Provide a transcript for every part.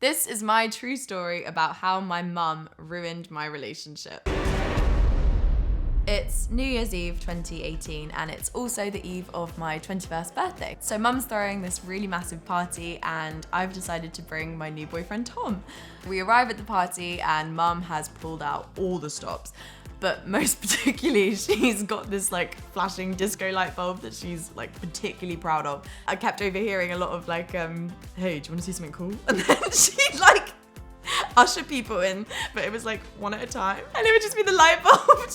This is my true story about how my mum ruined my relationship. It's New Year's Eve 2018 and it's also the eve of my 21st birthday. So mum's throwing this really massive party and I've decided to bring my new boyfriend Tom. We arrive at the party and mum has pulled out all the stops. But most particularly, she's got this like flashing disco light bulb that she's like particularly proud of. I kept overhearing a lot of like, hey, do you wanna see something cool? And then she'd like usher people in, but it was like one at a time. And it would just be the light bulb.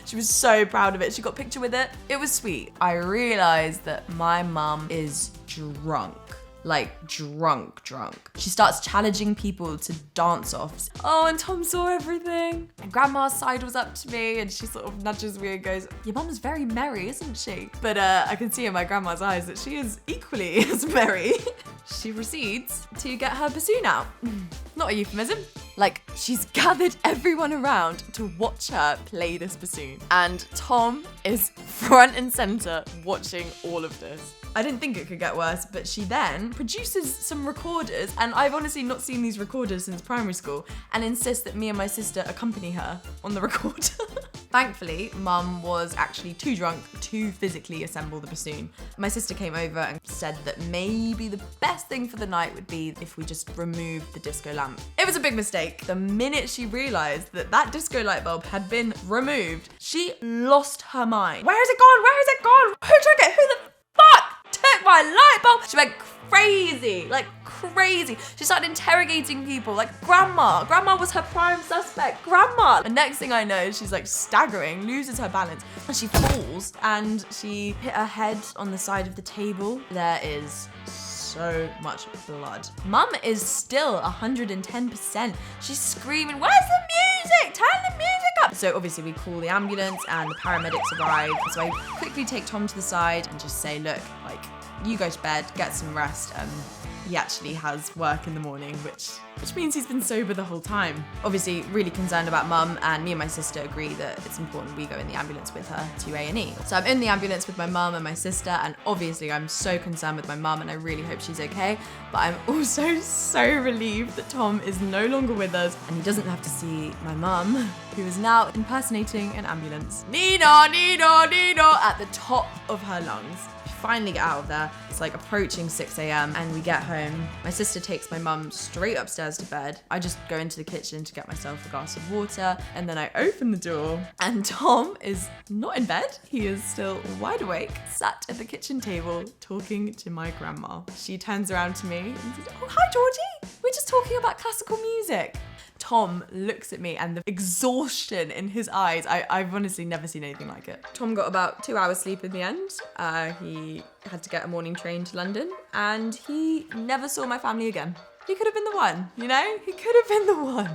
She was so proud of it. She got a picture with it. It was sweet. I realized that my mum is drunk. Like drunk. She starts challenging people to dance offs. Oh, and Tom saw everything. And grandma sidles up to me and she sort of nudges me and goes, your mum's very merry, isn't she? But I can see in my grandma's eyes that she is equally as merry. She proceeds to get her bassoon out. Not a euphemism. Like, she's gathered everyone around to watch her play this bassoon. And Tom is front and center watching all of this. I didn't think it could get worse, but she then produces some recorders, and I've honestly not seen these recorders since primary school, and insists that me and my sister accompany her on the recorder. Thankfully, mum was actually too drunk to physically assemble the bassoon. My sister came over and said that maybe the best thing for the night would be if we just removed the disco lamp. It was a big mistake. The minute she realized that that disco light bulb had been removed, she lost her mind. Where has it gone? Where has it gone? Who took it? Who the fuck took my light bulb? She went crazy, like crazy. She started interrogating people, like grandma. Grandma was her prime suspect, grandma. The next thing I know, she's like staggering, loses her balance, and she falls and she hit her head on the side of the table. There is so much blood. Mum is still 110%. She's screaming, where's the music? Turn the music up. So obviously we call the ambulance and the paramedics arrive. So I quickly take Tom to the side and just say, look, like, you go to bed, get some rest. He actually has work in the morning, which means he's been sober the whole time. Obviously really concerned about mum, and me and my sister agree that it's important we go in the ambulance with her to A&E. So I'm in the ambulance with my mum and my sister, and obviously I'm so concerned with my mum and I really hope she's okay, but I'm also so relieved that Tom is no longer with us and he doesn't have to see my mum, who is now impersonating an ambulance. Nino, Nino, Nino, at the top of her lungs. Finally get out of there. It's like approaching 6 a.m. and we get home. My sister takes my mum straight upstairs to bed. I just go into the kitchen to get myself a glass of water, and then I open the door and Tom is not in bed. He is still wide awake, sat at the kitchen table talking to my grandma. She turns around to me and says, oh, hi Georgie. We're just talking about classical music. Tom looks at me and the exhaustion in his eyes, I've honestly never seen anything like it. Tom got about 2 hours sleep in the end. He had to get a morning train to London and he never saw my family again. He could have been the one, you know? He could have been the one.